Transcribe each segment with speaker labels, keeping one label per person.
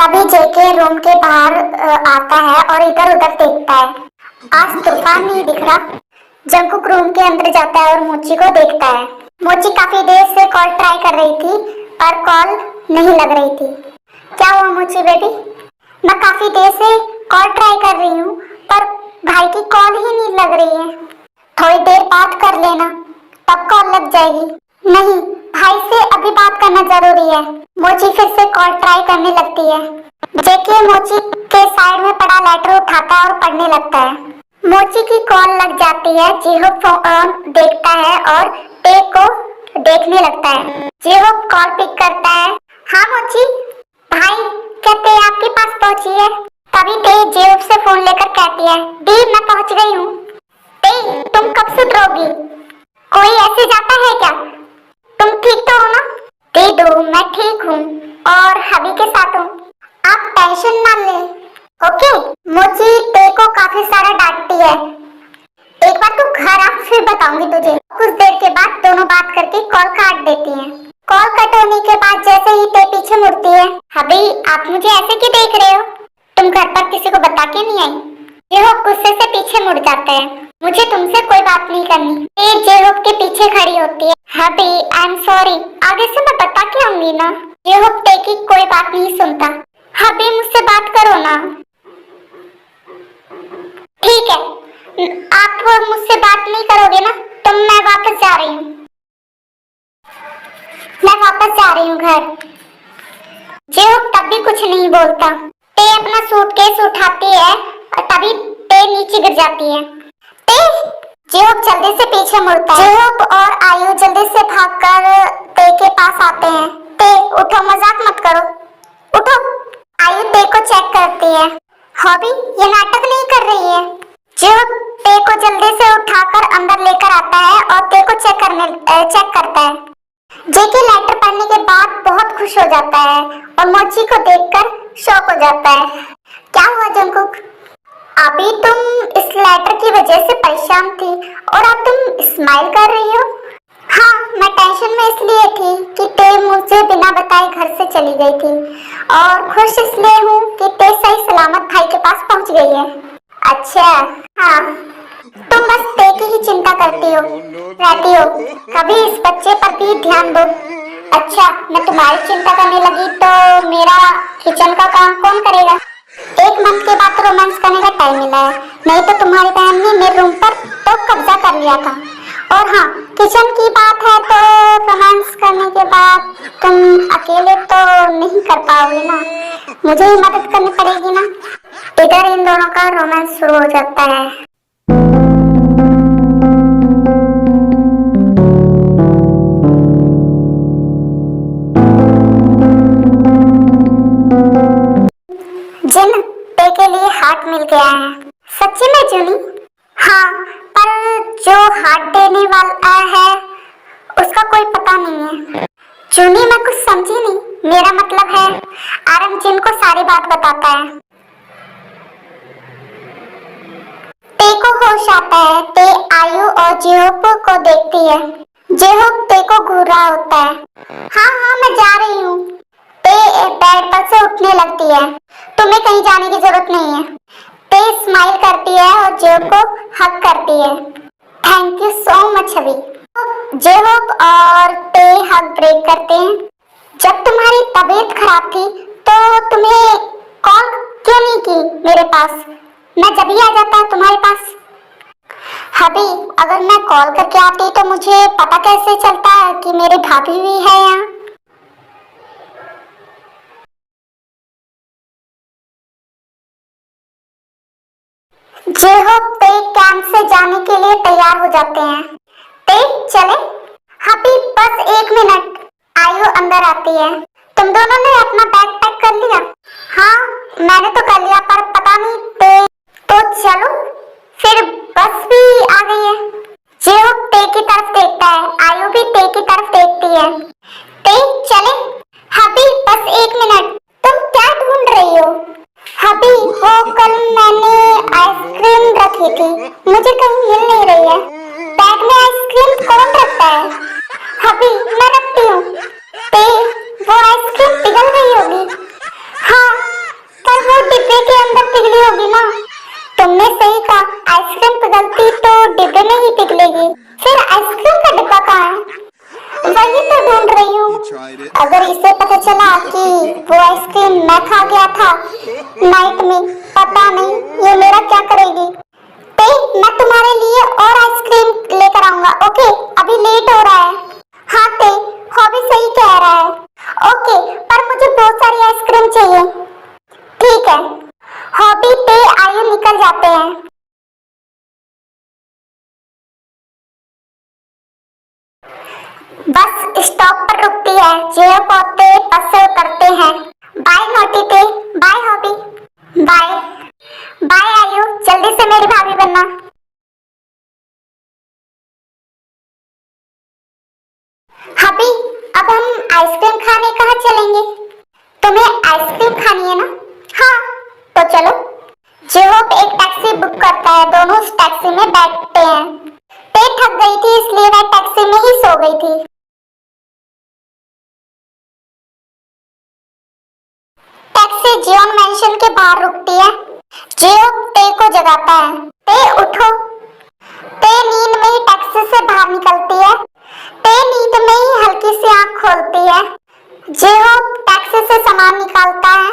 Speaker 1: अभी जेके रूम के बाहर आता है और इधर उधर देखता है। आज तूफान नहीं दिख रहा। जंकुक रूम के अंदर जाता है और मोची को देखता है। मोची काफी देर से कॉल ट्राई कर रही थी पर कॉल नहीं लग रही थी। क्या हुआ मोची बेबी? मैं काफी देर से कॉल ट्राई कर रही हूँ पर भाई की कॉल ही नहीं लग रही है। थोड़ी देर बात कर लेना तब कॉल लग जाएगी। नहीं, भाई से अभी बात करना जरूरी है। मोची फिर से कॉल ट्राई करने लगती है। जेके मोची के साइड में पड़ा लेटर उठाता है और पढ़ने लगता है। मोची की कॉल लग जाती है। जेहो फोन देखता है और टे को देखने लगता है। जेहो कॉल पिक करता है। हाँ मोची, भाई कहते हैं आपके पास पहुंची है। तभी टे जेब से फोन लेकर कहती है, दी मैं पहुंच गई हूँ। टे तुम कब सुधरोगी? कोई ऐसे जाता है क्या? तुम ठीक तो हो ना? दे दो, मैं ठीक हूँ और हबी के साथ हूँ। आप टेंशन ना ले, ओके? मोची टे को काफी सारा डांटती है। एक बार तू घर आ फिर बताऊंगी तुझे। कुछ देर के बाद दोनों बात करके कॉल काट देती हैं। कॉल कट होने के बाद जैसे ही टे पीछे मुड़ती है, हबी आप मुझे ऐसे क्यों देख रहे हो? तुम घर पर किसी को बता के नहीं आई? जेहोप गुस्से से पीछे मुड़ जाता है। मुझे तुमसे कोई बात नहीं करनी। टे जेहोप के पीछे खड़ी होती है। हबी आई एम सॉरी, आगे से मैं बता के आऊंगी ना। जेहोप टे की कोई बात नहीं सुनता। हबी मुझसे बात करो ना। ठीक है, आप मुझसे बात नहीं करोगे ना तो मैं वापस जा रही हूँ। मैं वापस जा रही हूँ घर। जेहोप तब भी कुछ नहीं बोलता। टे अपना सूटकेस उठाती है और तभी टे नीचे गिर जाती है। टे! जेहोप जल्दी से पीछे मुड़ता है। जेहोप और आयु जल्दी से भागकर टे के पास आते हैं। टे उठो, मजाक मत करो, उठो। आयु टे को चेक करती है। हॉबी ये नाटक नहीं कर रही है। जेहोप टे को जल्दी से उठाकर अंदर लेकर आता है और टे को चेक करता है। जेके लेटर पढ़ने के बाद बहुत खुश हो जाता है और मोची को देखकर शॉक हो जाता है। क्या हुआ जंकुक? अभी तुम इस लेटर की वजह से परेशान थी और अब तुम स्माइल कर रही हो। हाँ, मैं टेंशन में इसलिए थी कि टे मुझे बिना बताए घर से चली गई थी और खुश इसलिए हूँ कि टे सही सलामत भाई के पास पहुँच गई है। अच्छा, हाँ, तुम बस टे की ही चिंता करती रहती हो। कभी इस बच्चे पर भी ध्यान दो। अच्छा, मैं तुम्हारी चिंता करने लगी तो मेरा किचन का काम कौन करेगा? एक मंथ के बाद रोमांस करने का टाइम मिला है, नहीं तो तुम्हारी बहन ने मेरे रूम पर तो कब्जा कर लिया था। और हाँ, किचन की बात है तो रोमांस करने के बाद तुम अकेले तो नहीं कर पाओगे ना, मुझे ही मदद करनी पड़ेगी ना। इधर इन दोनों का रोमांस शुरू हो जाता है। जिन टे के लिए हार्ट मिल गया है। सच्ची में जूनी? हाँ, पर जो हार्ट देने वाला है उसका कोई पता नहीं है। जूनी मैं कुछ समझी नहीं। मेरा मतलब है आरम जिन को सारी बात बताता है। टे को होश आता है। टे आयु और जेहोप को देखती है। जेहोप टे को घूर रहा होता है। हाँ हाँ, मैं जा रही हूँ। टे बेड पर से उठने लगती है। तुम्हें कहीं जाने की जरूरत नहीं है। टे स्माइल करती है और जेहोप को हग करती है। थैंक यू सो मच हबी। जेहोप और टे हग ब्रेक करते हैं। जब तुम्हारी तबीयत खराब थी तो तुम्हें कॉल क्यों नहीं की मेरे पास? मैं जब ही आ जाता तुम्हारे पास। हबी, अगर मैं कॉल करके आती तो मुझे पता कैसे चलता कि मेरी भाभी भी है यहाँ? जेहोप टे कैंप से जाने के लिए तैयार हो जाते हैं। टे चले? हबी बस एक मिनट। आयु अंदर आती है। तुम दोनों ने अपना बैग पैक कर लिया? हाँ, मैंने तो कर लिया पर पता नहीं टे। तो चलो फिर, बस भी आ गई है। जेहोप टे की तरफ देखता है। आयु भी टे की तरफ देखती है। टे चले? हबी बस एक मिनट। तुम क्या ढूंढ रही हो? हबी वो कल मैंने आइसक्रीम रखी थी, मुझे कहीं मिल नहीं रही है। बैग में आइसक्रीम कौन रखता है? हबी मैं रखती हूँ। वो आइसक्रीम पिघल गई होगी। हाँ, में ही पिघलेगी। फिर आइसक्रीम का डिब्बा कहाँ है? वही तो ढूंढ रही हूँ। अगर इसे पता चला कि वो आइसक्रीम मैं खा गया था नाइट में, पता नहीं ये मेरा क्या करेगी। ते, मैं तुम्हारे लिए और आइसक्रीम लेकर आऊंगा। ओके, अभी लेट हो रहा है। हाँ ते, हॉबी सही कह रहा है। ओके, पर मुझे बहुत सारी आइसक्रीम चाहिए। ठीक है, हॉबी ते आइए निकल जाते हैं। बस स्टॉप पर रुकती है। जियो पौधे बस से उतरते हैं। बाय नोटी ते, बाय हॉबी, बाय बाय आयु, जल्दी से मेरी भाभी बनना। हबी, अब हम आइसक्रीम खाने कहाँ चलेंगे? तुम्हें आइसक्रीम खानी है ना? हाँ, तो चलो। जियो एक टैक्सी बुक करता है, दोनों उस टैक्सी में बैठते हैं। ते थक गई थी इसलिए वह टैक्सी में ही सो गई थी। टैक्सी जियोन मैंशन के बाहर रुकती है। जियो ते को जगाता है। ते उठो। ते नींद में ही टैक्सी से बाहर निकलती है। ते नींद में ही हल्की सी आंख खोलती है। जियो टैक्सी से सामान निकालता है।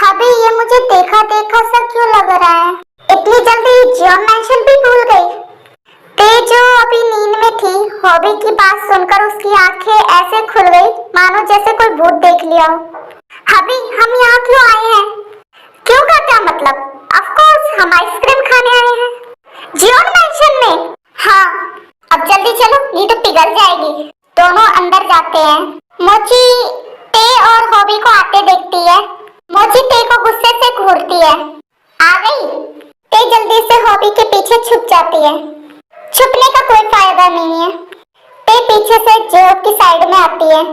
Speaker 1: अभी ये मुझे देखा देखा सा क्यों लग रहा है? इतनी जल्दी जियोन मैंशन भी भूल गई? ते जो अभी नींद में थी, हॉबी की बात सुनकर उसकी आंखें ऐसे खुल गई मानो जैसे कोई भूत देख लिया हो। अभी हम यहाँ क्यों आए हैं? क्यों का क्या मतलब? ऑफ कोर्स हम आइसक्रीम खाने आए हैं। जियोन मैंशन में? हाँ, अब जल्दी चलो नहीं तो पिघल जाएगी। दोनों अंदर जाते हैं। मोची ते और हॉबी को आते देखती है। मोची ते को गुस्से से घूरती है। आ गई? ते जल्दी से हॉबी के पीछे छुप जाती है। छुपने का कोई फायदा नहीं है। ते पीछे से जियो की साइड में आती है।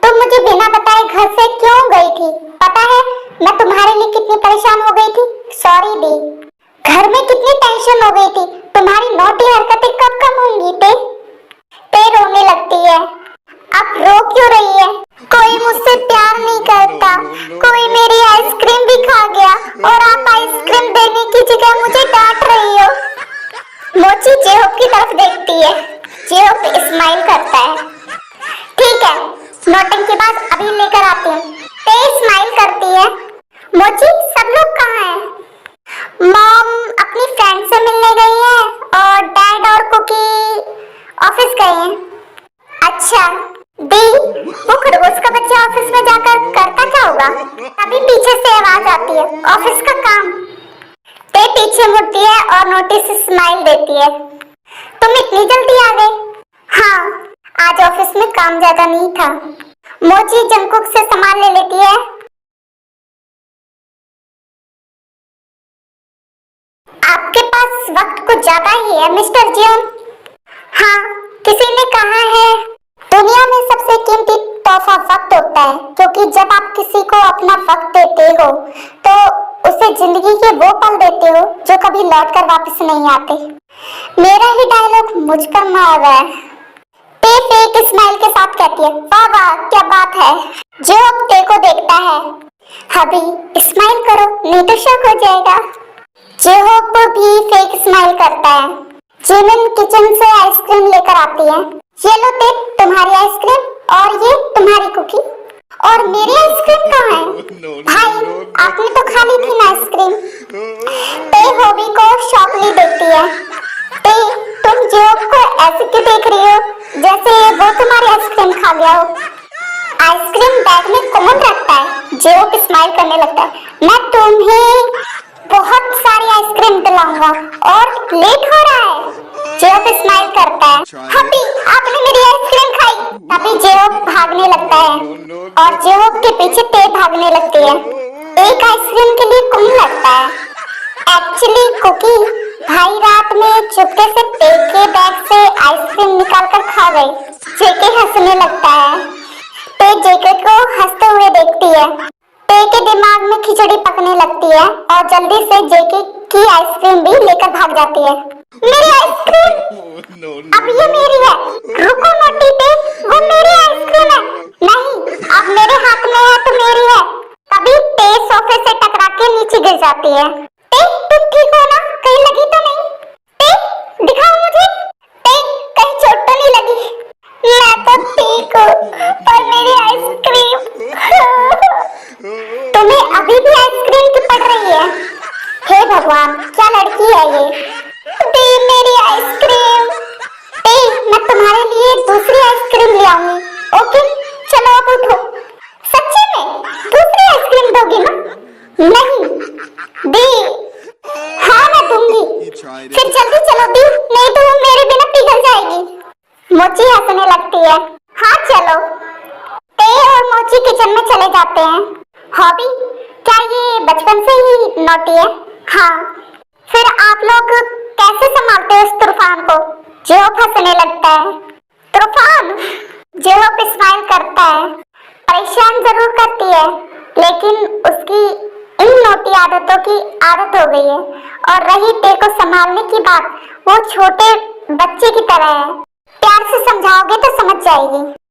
Speaker 1: तुम मुझे बिना बताए घर से क्यों गई थी? पता है मैं तुम्हारे लिए कितनी परेशान हो गई थी। सॉरी दी। घर में कितनी टेंशन हो गई थी। तुम्हारी नौटी हरकतें कब कम होंगी? ते रोने लगती है। अब रो क्यों रही है? कोई मुझसे प्यार नहीं करता। कोई मेरी आइसक्रीम भी खा गया और आप आइसक्रीम देने की जगह मुझे डांट रही हो। मोची जेहोप की तरफ देखती है। जेहोप स्माइल करता है। ठीक है, नौटंकी बात अभी लेकर आती हूँ। ते स्माइल करती है। मोची सब लोग कहाँ हैं? मॉम अपनी फ्रेंड से मिलने गई है और डैड और कुकी ऑफिस गए हैं। अच्छा दी, वो खरगोश का बच्चा ऑफिस में जाकर करता क्या होगा? तभी पीछे से आवाज आती है, ऑफिस का काम। ते पीछे मुड़ती है और नोटिस स्माइल देती है। तुम इतनी जल्दी आ गए? हाँ, आज ऑफिस में काम ज्यादा नहीं था। मोची जंकुक से सामान ले लेती है। आपके पास वक्त कुछ ज्यादा ही है मिस्टर जियोन। हाँ, किसी ने कहा है दुनिया में सबसे कीमती तोहफा वक्त होता है, क्योंकि जब आप किसी को अपना वक्त देते हो तो उसे जिंदगी के वो पल देते हो जो कभी लौट कर वापस नहीं आते। मेरा ही डायलॉग मुझ पर मार रहा है। ते फेक स्माइल के साथ कहती है, वाह वाह क्या बात है। जो ते को देखता है। अभी स्माइल करो नहीं तो शक हो जाएगा। जेहोप भी फेक स्माइल करता है। जिमिन किचन से आइसक्रीम लेकर आती है। ये लो ते, तुम्हारी आइसक्रीम और ये तुम्हारी कुकी। और मेरी आइसक्रीम कहाँ है? भाई आपने तो खा ली थी ना आइसक्रीम। ते हॉबी को शॉकली देखती है। ते तुम जेहोप को ऐसे क्यों देख रही हो जैसे वो तुम्हारी आइसक्रीम खा गया हो? आइसक्रीम बैग में कौन रखता है? जेहोप स्माइल करने लगता है। मैं तुम्हें बहुत सारी आइसक्रीम दिलाऊंगा और लेट हो रहा है। जेहोप स्माइल करता है। हबी आपने मेरी आइसक्रीम खाई। तभी जेहोप भागने लगता है और जेहोप के पीछे ते भागने लगती है। एक आइसक्रीम के लिए कौन लगता है? एक्चुअली कुकी भाई रात में चुपके से ते के बैग से आइसक्रीम निकाल कर खा गई। जेके हंसने लगता है। ते जेके को हंसते हुए देखती है। ते के दिमाग में खिचड़ी पकने लगती है और जल्दी से जेके की आइसक्रीम भी लेकर भाग जाती है। मेरी आइसक्रीम! अब ये मेरी है। रुको नोटी ते, वो मेरी आइसक्रीम है। नहीं, अब मेरे हाथ में है तो मेरी है। तभी ते सोफे से टकरा के नीचे गिर जाती है। ते तुम ठीक हो ना? कहीं लगी तो नहीं? ते दिखाओ मुझे। हंसने लगती है। हाँ चलो। ते और मोची किचन में चले जाते हैं। हॉबी, क्या ये बचपन से ही नोटी है? हाँ। फिर आप लोग कैसे संभालते हो उस तूफान को? जेहोप हंसने लगता है। तूफान? जेहोप स्माइल करता है। परेशान जरूर करती है, लेकिन उसकी इन नोटी आदतों की आदत हो गई है। और रही टे को संभालने की बात, वो छोटे बच्चे की तरह है। प्यार से समझाओगे तो समझ जाएगी।